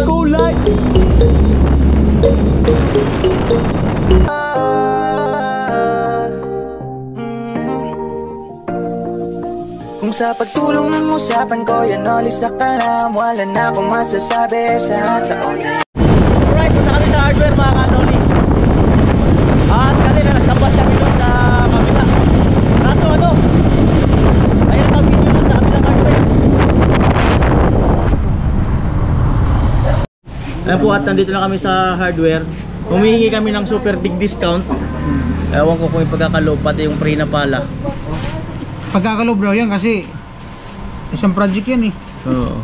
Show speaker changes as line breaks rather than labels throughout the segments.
Kulay.
Kung sa pagtulong ng usapan ko, yan ulit sa kalam. Wala na akong masasabi sa taon.
Alright, punta kami sa hardware mga kanoli. At kanina nagtambas kami doon sa kabila. Kaso ano, ayun ang video doon sa kabilang hardware. Ayan po, at nandito na kami sa hardware. Humihingi kami ng super big discount. Ewan ko kung yung pagkakaloob, pati yung free na pala.
Pagkakalob bro yan kasi isang project yan eh.
Oo.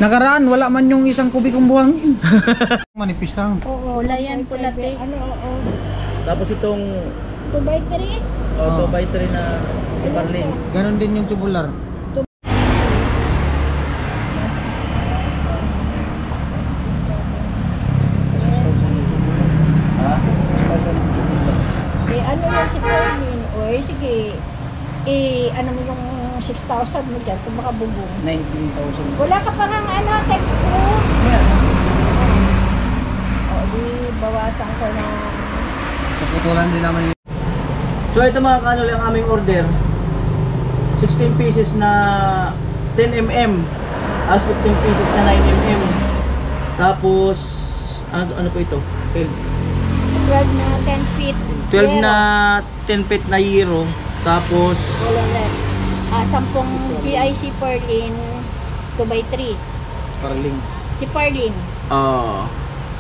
Nakaraan wala man yung isang kubikong buhangin. Manipis lang.
Oo, layan pula te.
Tapos itong
2x3?
2x3 na super lens.
Ganon din yung tubular.
Ano yung si Pauline? Oy, sige. Ano mo yung 6,000 mo dyan kung baka bubong.
19,000.
Wala ka pa nga text ko. O, di bawasan ko na.
Puputulan din naman yun.
So ito mga kanoli ang aming order. 16 pieces na 10mm as 15 pieces na 9mm. Tapos ano po ito?
12 na 10 feet.
12 na 10 feet na euro. Tapos
10 GIC Perlin 2x3.
Parlings.
Si Perlin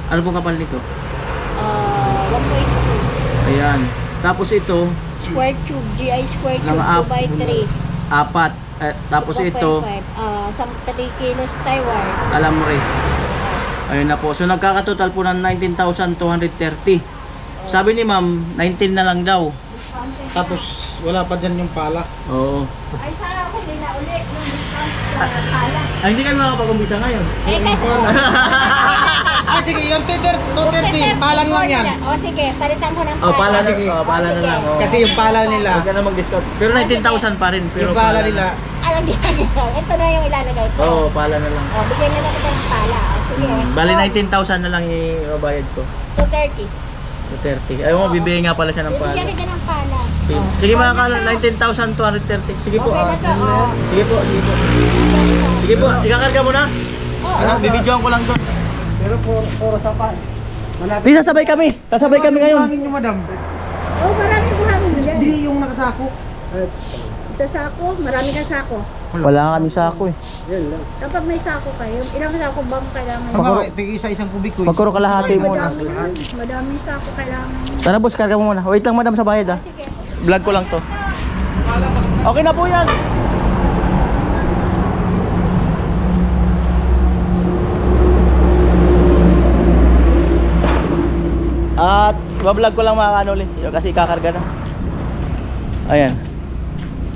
ano pong kapal nito?
1.2.
Ayan. Tapos ito
Square tube, GI square tube
Lang
2x3.
apat. Tapos
2.5.
ito
3 kilos tie wire.
alam mo rin. Ayun na po. So nagkakatotal po ng 19,230. Sabi ni ma'am 19 na lang daw.
Tapos wala pa dyan yung pala.
Oo.
Ay, sana ako din na ulit yung discount sa pala.
Ay, hindi kayo makapag-umpisa ngayon.
Ah sige, yung 230 palan lang yan.
O sige, palitan ko ng pala.
Pala na,
sige.
pala na lang.
Kasi yung pala nila,
Huwag ka na mag-discount. Pero 19,000 pa rin. Pero
yung pala nila,
Alam niya nito. Ito na yung ilalagay ko.
Oo, pala na lang.
O, bigyan na kita ng pala. O, sige.
Bali 19,000 na lang ibabayad ko.
230.
230. Ayaw mo, bibigay nga pala siya ng pala.
Bigyan kita ng pala.
Sige mga kala, 19,230. Sige po.
Okay na to. O.
Sige po, sige po. Sige po, ikakarga mo na. Bibidyoan ko lang doon.
pero puro sapan.
Di, sasabay kami. Sasabay kami ngayon.
Buhangin nyo madam.
Oh, maraming buhangin dyan.
Hindi yung nakasako.
Sa sako, marami kang sako.
Wala kami sako eh.
Kapag may sako kayo, ilang sako bang kailangan?
Tama, isa-isang kubik ko.
Magkuro kalahati muna.
Madaming sako kailangan.
Tara boss, karga mo muna. Wait lang madam sa bayad ah.
Sige.
Vlog ko lang to. Okay na po yan. At bablog ko lang mga kanoli kasi kakarga na. Ayan.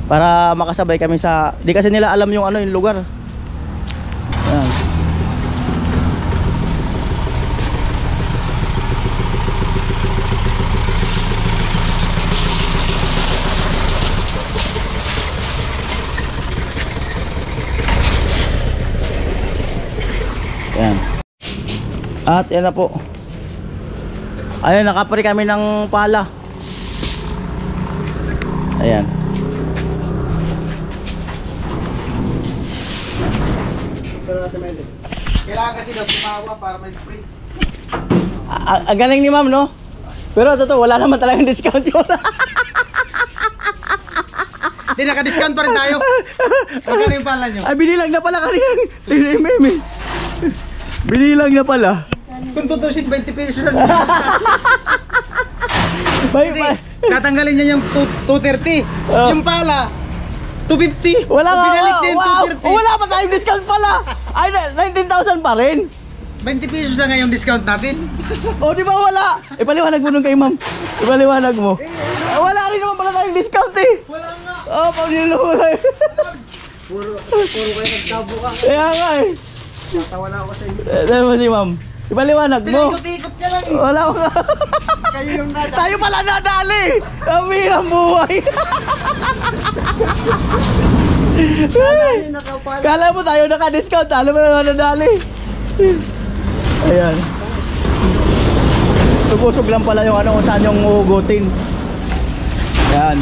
Para makasabay kami sa, di kasi nila alam yung ano yung lugar. Ayan. Ayan. At yan na po. Ayun, nakapari kami ng pala. Ayan.
Kailangan kasi daw tumawa para may free.
Ang galing ni ma'am, no? Pero totoo, wala naman talagang discount yun.
Hindi, naka-discount pa rin tayo. Magkano yung pala nyo?
Ay, binilang na pala kanina. 10mm eh. Binilang na pala.
Kung tutusin 20 pesos na.
Bay,
Kasi tatanggalin niya yung 230. Yung pala 250.
wala
Kung
nga.
binalik din
Wow,
230.
wala pa tayong discount pala. Ay, 19,000 pa rin.
20 pesos na nga yung discount natin.
O, di ba wala? Ipaliwanag mo nun kay ma'am. Ipaliwanag mo. Wala rin naman pala tayong discount eh.
Wala nga.
Oh, pag-nilo mo lang.
Puro kayo nagtabo ka.
Kaya nga eh.
Tatawa na ako sa inyo.
Dahil mo si ma'am. Ipaliwanag mo.
Pinaikot-ikot niya lang eh.
Wala nga.
Kayo yung nada.
Tayo pala nadali. Kami ang buhay. Kala mo tayo naka-discount, alam mo na nadali. Ayan. Subusog lang pala yung ano kung saan yung uhugutin. Ayan.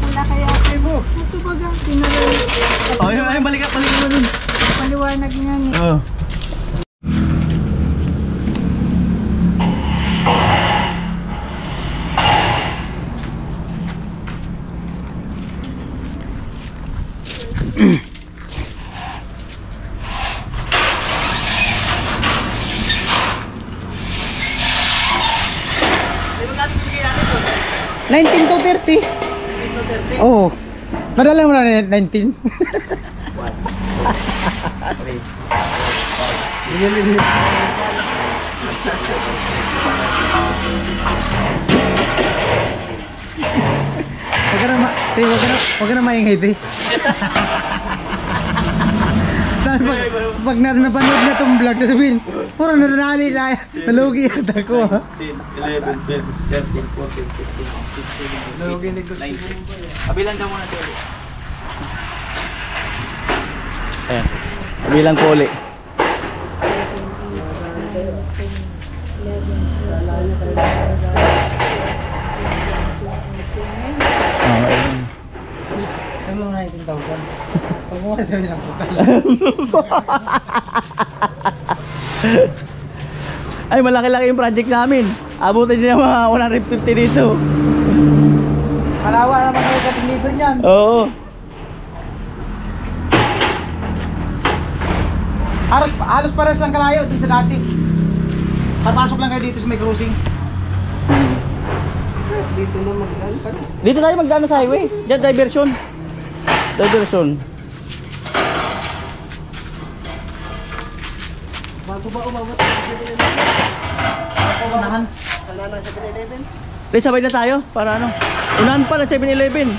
Wala kaya kayo mo. Ito baga, tinalo.
Oh, ayun, balik mo dun.
Paliwanag niya ni.
Oh.
$19,230. Oo. Madala mo na 19. Wag ka na maingay, te. Pag napanood na itong vlog, sasabihin, puro nadali na, nalugi at ako.
10, 11, 12, 13, 14, 15, 16, 17, 18, 19. Kabilang ka muna sa ulit. Ayan. Kabilang ko ulit.
Ano na 19,000? Pag mo kasi ng putal.
Ay, malaki-laki yung project namin. Abutin niya mga 150 dito.
Kalawa naman kayo ka-deliver niyan.
Oo.
Halos pares lang kalayo din sa dati. Papasok lang kayo dito sa may cruising. Dito na magdaan pa.
Dito tayo magdaan sa highway. Diyan, diversion. Diversion.
Bago ba umabot sa 7-Eleven? Unahan. Wala na sa 7-Eleven.
Di, sabay na tayo para ano. Unahan pa na 7-Eleven.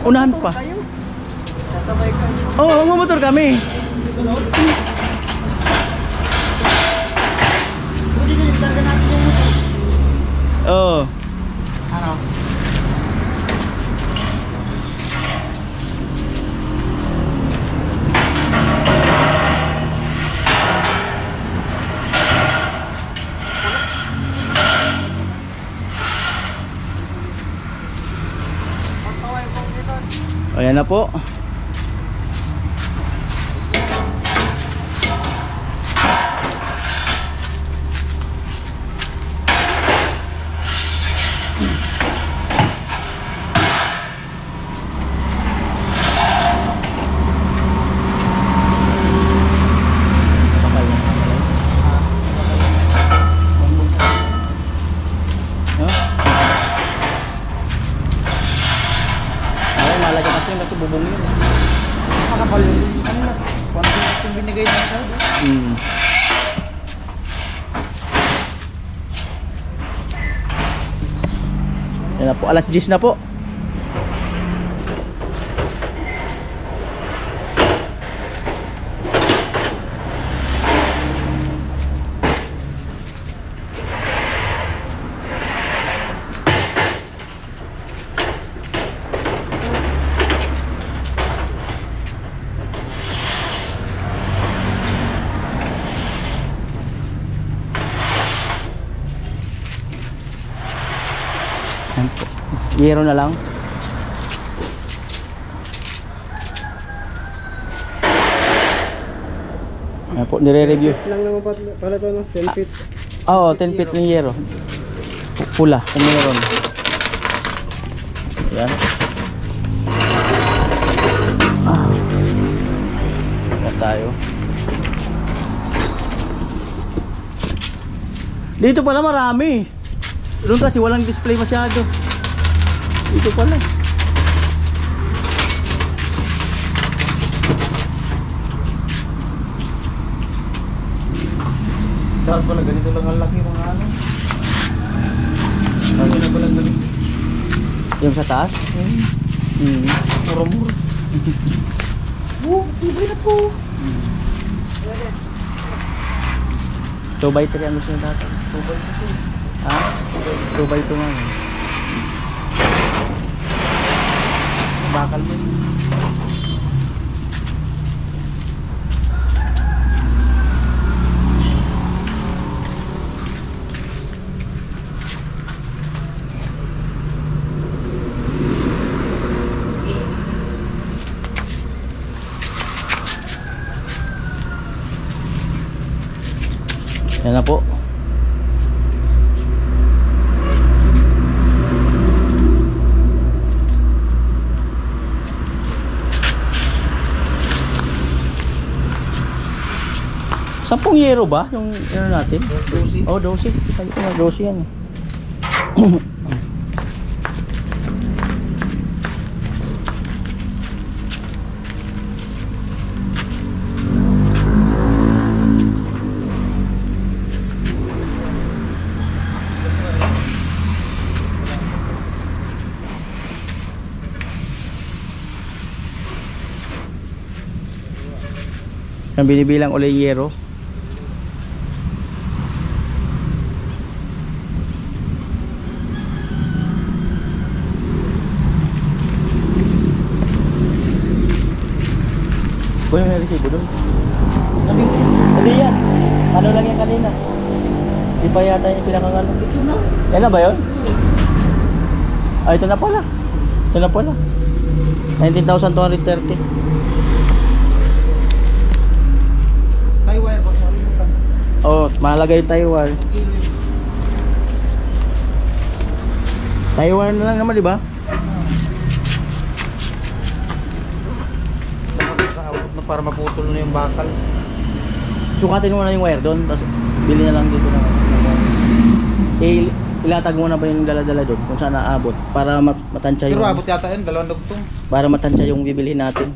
Unahan pa.
Sasabay ka.
Oo, magmumotor kami.
Pwede na yung dagan natin yung motor.
Oo.
Ano?
Ayan na po. Kasi bubong yun.
Makapal yun. Ano na? Kung yung binigay niya sa
Yan na po. Alas 10 na po. Yero na lang. Ayan po, nire-review.
lang naman pala ito, no? 10 feet.
Oo, 10 feet ng yero. Pula, kung meron. Ayan. Ayan tayo. Dito pala marami. Doon kasi walang display masyado. Dito pala. Dapat pala ganito lang ang laki mga ano. Lagi na pala ganito. Yung sa taas? Mura-mura.
Ibay na po.
2x3 ang gusto nyo dati. 2x3. Ha? 2x2 nga. Bakal mo. Yan na po. Sampung yero ba? Yung ano natin? 12. Oh, 12. Sabi ko na 12 yan. Ang binibilang ulit yung yero. Kuya, may resibo doon. Hindi yan. Ano lang yan kanina. Di pa yata yung pinakangalo. Yan na ba yun? Ah, ito na pala. Ito na pala. 19,230.
Wire, makalimutan.
Oh, mahalaga yung tie wire. Tie wire na lang naman, di ba?
Para maputol na yung bakal.
Sukatin mo na yung wire doon, tapos bili na lang dito na. Ilatag mo na ba yung dala-dala doon kung saan naabot para matansya yung...
Pero abot yata yun, 2 dugtong.
Para matansya yung bibilihin natin.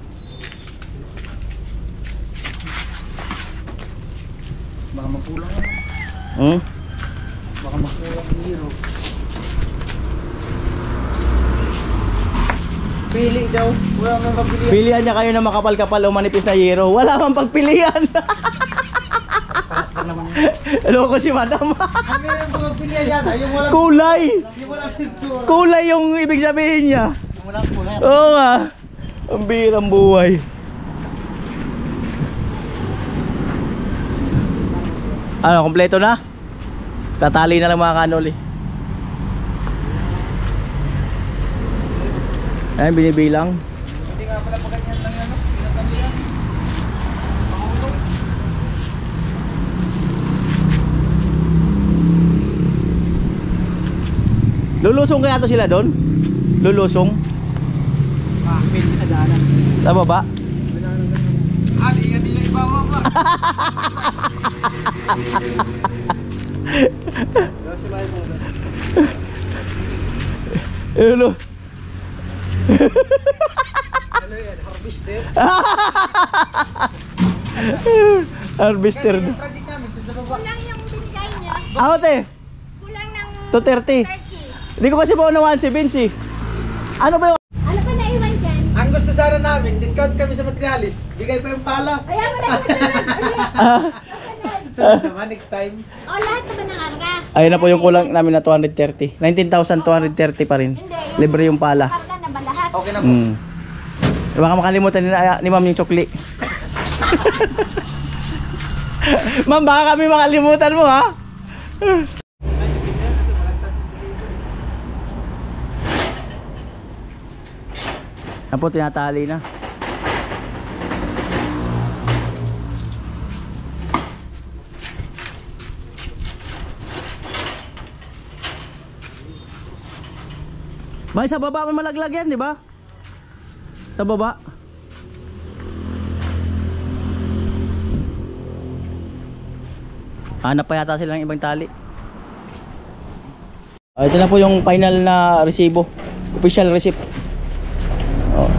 Baka makulang na. Baka makulang yung hero. Pili daw. Wala mang mapilihan.
Pilihan niya kayo na makapal-kapal o manipis na yero. Wala mang pagpilian.
Paras lang naman yun.
Loko si madam.
Ang meron po magpilihan yata. Yung walang...
Kulay.
Yung walang pintura.
Kulay yung ibig sabihin niya.
Yung walang kulay.
Oo nga. Ang birang buhay. Ano, kompleto na? Tatali na lang mga kanoli. Ayan, binibilang.
Hindi nga pala paganyan lang yan. Pinatalihan. Makahulog.
Lulusong kaya to sila doon? Lulusong?
Pwede sa daanan.
Sa baba?
Di nga nila ibawa ba? Si Bayo mo ba?
Ano?
Ano yan? Harvester?
Harvester na.
Yung project namin dun sa baba.
Kulang yung binigay niya.
Ako te,
Kulang ng
230.
30.
Hindi ko kasi maunawaan si Vinci. Ano ba yung...
Ano pa naiwan dyan?
Ang gusto sana namin, discount kami sa materialis. Bigay pa yung pala.
Kaya mo na susunod ulit.
So naman, next time.
O, lahat naman ng arga.
Ayun na po yung kulang namin na 230. 19,230 pa rin.
Hindi.
Libre yung pala.
Arga na ba lahat?
Okay na po.
Baka makalimutan ni ma'am yung chokli. Ma'am, baka kami makalimutan mo ha. Yan po, tinatali na. Bay, sa baba may malaglag yan, di ba? Sa baba. Hanap pa yata sila ng ibang tali. Ito na po yung final na resibo. Official receipt. Oh.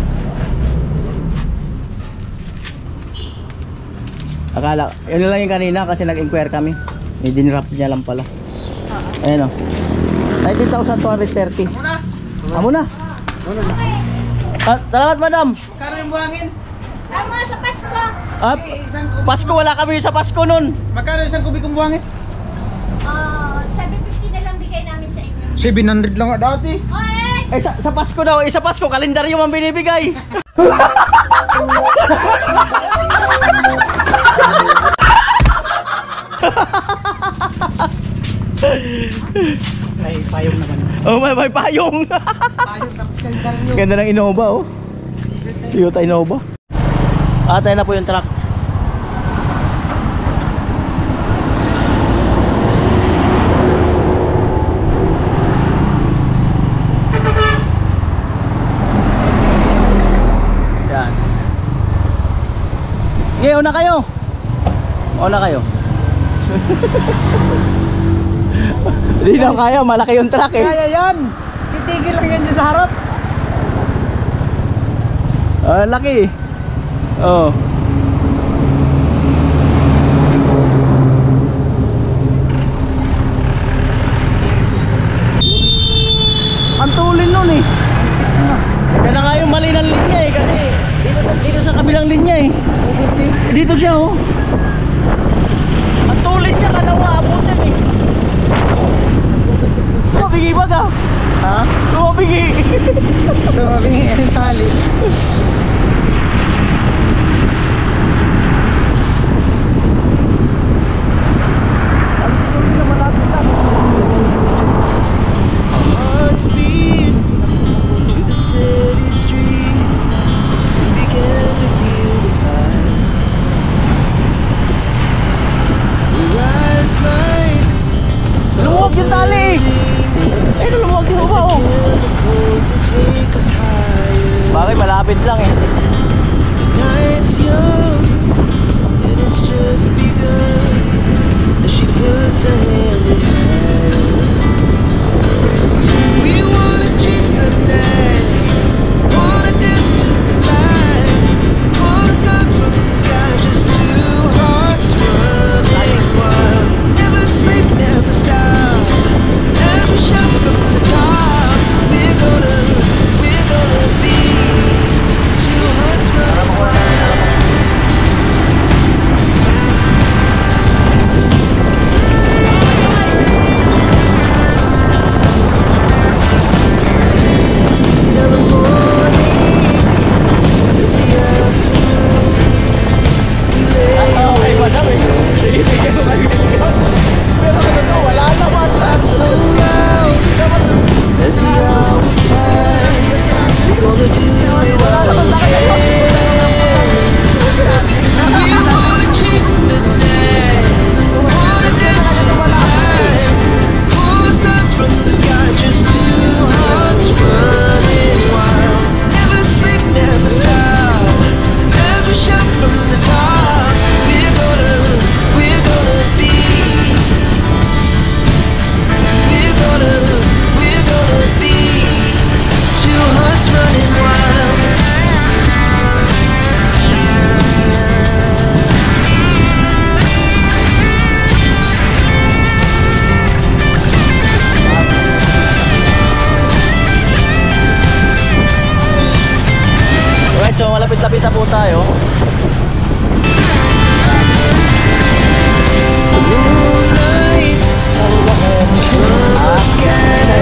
Akala, yun lang yung kanina kasi nag-inquire kami. May dinrap niya lang pala. Ayan o. 19,230. Amo na. Salamat madam.
Magkano yung buhangin?
Tama sa Pasko.
Isang kubik.
Pasko, wala kami sa Pasko nun.
Magkano isang kubikong buhangin?
750 na lang bigay namin sa
700 lang nga dati.
Eh, sa Pasko daw, sa Pasko, kalendaryo ang binibigay.
May payong naman.
Oh, may payong.
Payong tapos kalendaryo.
Ganda ng Innova, oh. Toyota Innova. Tayo na po yung truck. Yan. Okay, una kayo. Una kayo. Hindi daw kaya, malaki yung truck eh.
Kaya yan. Titigil lang yan dyan sa harap.
Laki. Oh. Ang tulin nun eh. Kaya na nga yung mali ng linya eh. Kasi dito sa kabilang linya eh. Dito siya oh. Ang tulin niya kalawa. Abutin eh. Lumabigi baga.
Ha?
Lumabigi.
Tumabingi ang tali.
Hearts beat to the city streets. We began to feel the fire. We rise like
Lumuwag yung tali eh. Eh, lumuwag yung uba oh.
chemicals that take us higher.
Bakit malapit lang eh.
The night's young and it's just begun. As she puts her hand in mine. We wanna chase the night, wanna dance to the light. Pull stars from the sky, just two hearts running wild. Never sleep, never stop. Every shot from the top. We're gonna be two hearts running wild. Now the morning is the afternoon. We lay laugh so loud as the hours pass. We're gonna do it all again. We wanna chase the night, wanna dance to the light. Pull stars from the sky, just two hearts running wild. Never sleep, never stop. As we shout from the top, we're gonna be. We're gonna be two hearts running wild.
Alright, so malapit-lapit na po tayo.
Moonlight, summer sky,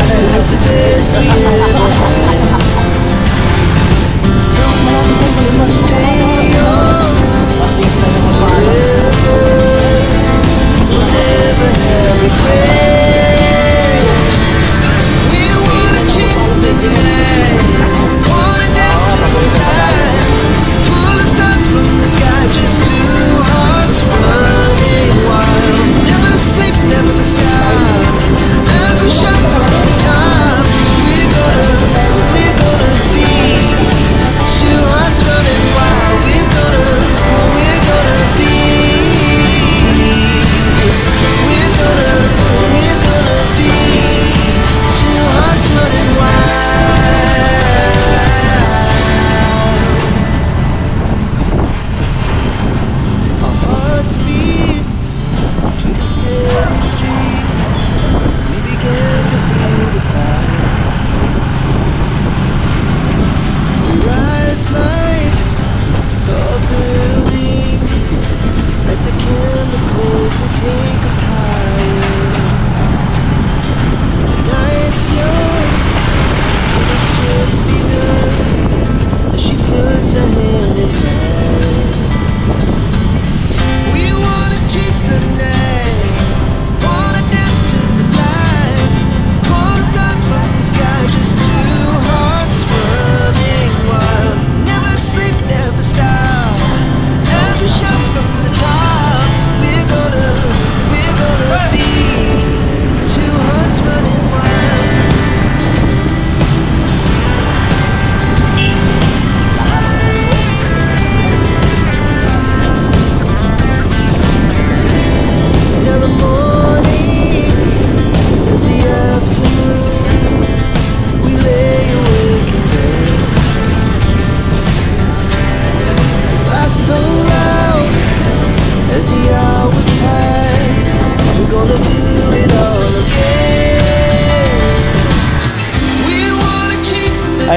it was the best we ever had. We must stay young forever. We'll never have regrets. We wanna chase the night, wanna dance to the light.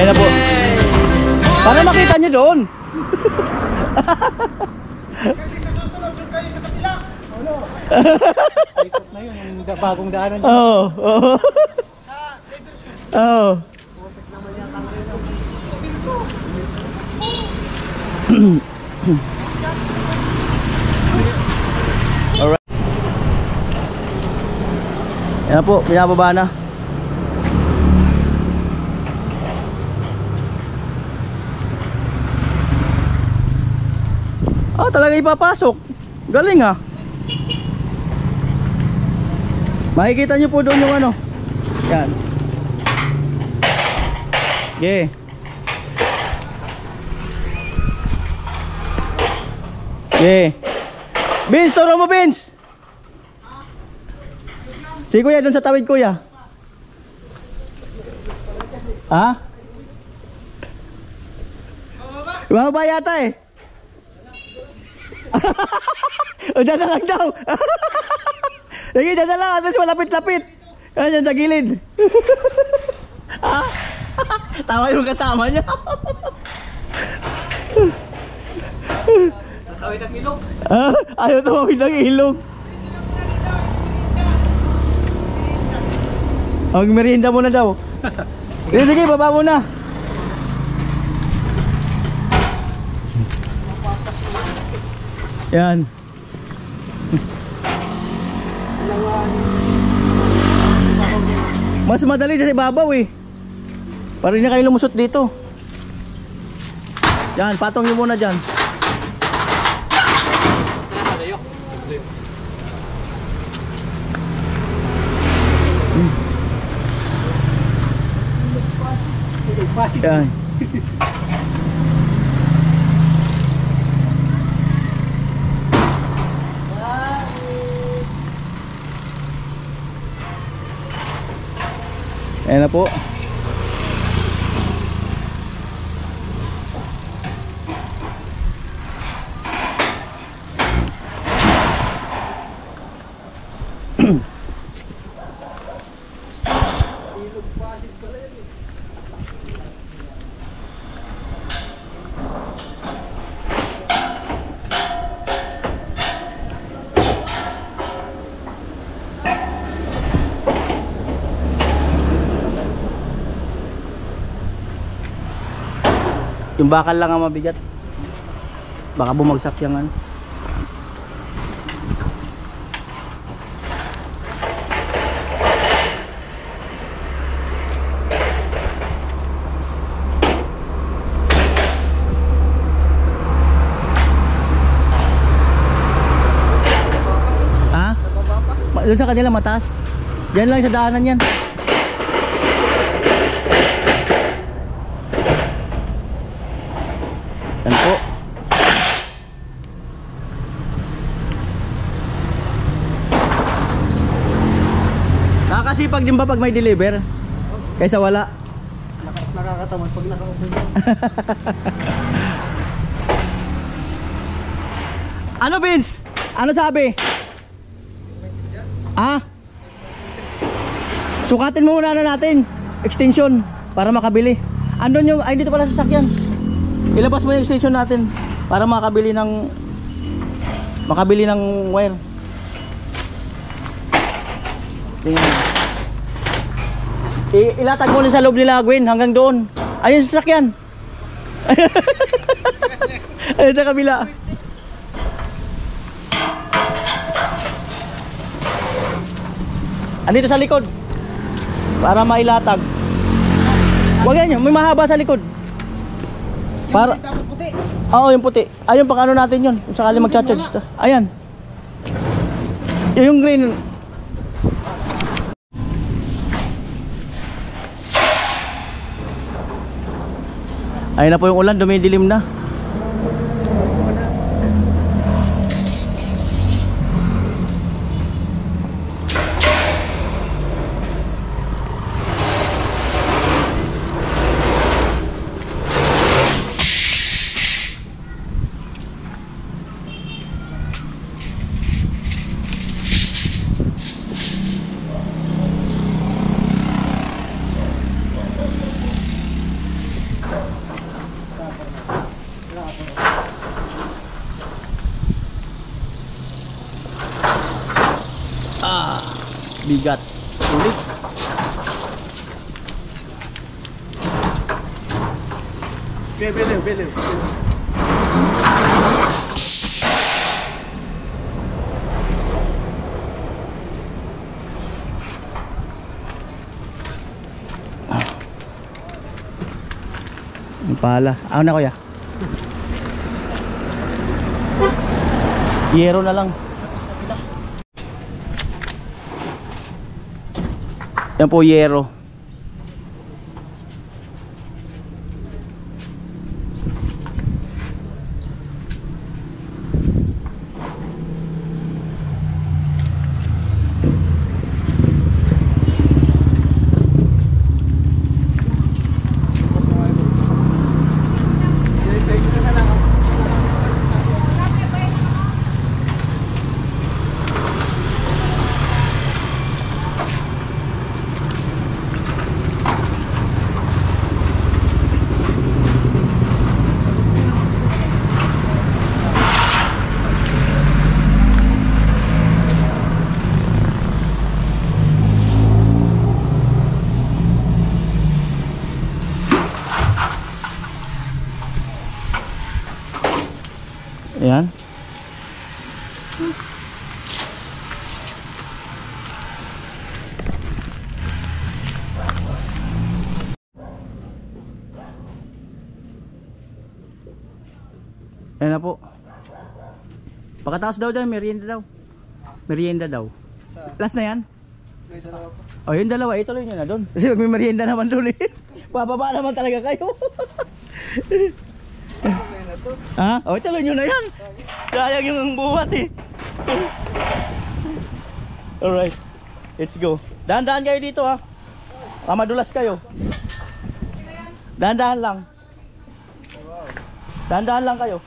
Ayun na po. Para makita nyo doon.
Kasi nasusunod yung kayo sa kabila. Ano? Ikot na yun, yung bagong daanan.
Oo. Oo. Oo. Alright. Yan na po, pinababa na. Ah, talaga ipapasok. Galing ah. Makikita nyo po doon yung ano. Yan. Okay. Okay. Vince, turo mo Vince. Si kuya doon sa tawid kuya. Ha? Bumaba yata eh. O dyan na lang daw. Sige, dyan na lang. At least malapit-lapit. Yan sa gilid. Ha? Tawa yung kasama niya.
Tawid ang ilog.
Ayaw tumawid ng ilog. Merienda muna daw. Sige, baba muna. Yan. Mas madali sa ibabaw eh. Para hindi na kayo lumusot dito. Yan, patong nyo muna dyan. Yan. Ayan na po. Yung bakal lang ang mabigat. Baka bumagsak yung ano. Ha? Doon sa kanila mataas. Diyan lang sa daanan yan. Yan po. Nakakasipag din ba pag may deliver? Kaysa wala?
Nakakatamad pag nakaupo dyan.
Ano Vince? Ano sabi? Ah? Sukatin mo muna natin. Extension para makabili. Andun yung, ay dito pala sa sasakyan. Ilabas mo yung extension natin para makabili ng wire. Tingnan mo. Ilatag mo rin sa loob nila Gwen hanggang doon. Ayun sa sasakyan. Ayun sa kabila. Andito sa likod para mailatag. Wag yan, may mahaba sa likod. Para
puti.
oo, yung puti. Ayun, pang ano natin yun. Kung sakali mag-charge. Ayan. Yung green. Ayun na po yung ulan, dumidilim na. Bigat. Ulit.
Bele.
Ang pala. Ako na kuya. Yero na lang. Yan po yero. Ayan. Ayan na po. Pagkatapos daw dyan, merienda daw. Last na yan? O yung dalawa, ituloy nyo na doon. Kasi may merienda naman doon eh. Bababa naman talaga kayo. Ha? O ituloy nyo na yan. Sayang yung buhat eh. Alright, let's go. Dahan-dahan kayo dito ha. Madulas kayo. Dahan-dahan lang. Dahan-dahan lang kayo.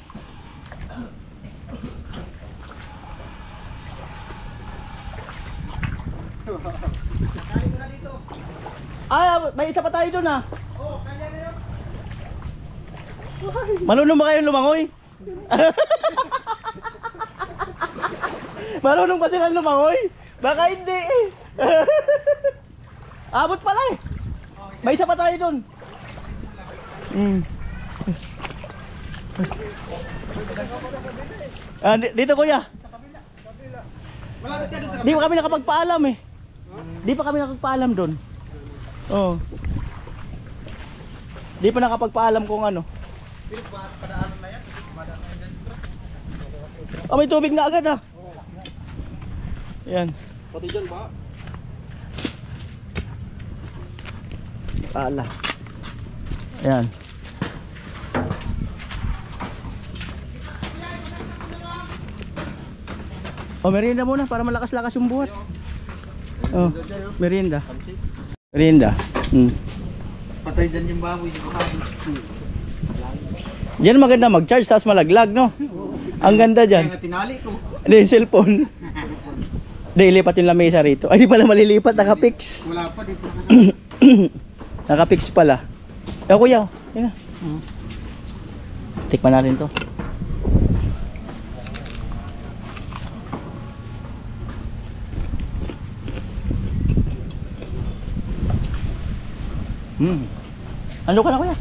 May isa pa tayo doon ha. Marunong ba kayong lumangoy? Marunong ba silang lumangoy? Baka hindi eh. Abot pala eh. May isa pa tayo doon. Dito kuya. Di pa kami nakapagpaalam eh. Di pa kami nakapagpaalam doon. Oh. Di pa nakapagpaalam kung ano. Oh, may tubig na agad ah. Yan. Pati dyan ba? Ala. Yan. Oh, merienda muna para malakas-lakas yung buhat. Oh, merienda. Merienda.
Patay dyan yung baboy.
Diyan maganda mag-charge tapos malaglag, no? Ang ganda dyan.
Kaya tinali ko.
Hindi yung cellphone. Hindi, ilipat yung lamesa rito. Ay, di pala malilipat, nakapix.
Wala pa dito.
Nakapix pala. Yan kuya, yan na. Tikman natin to. Ano ka na kuya?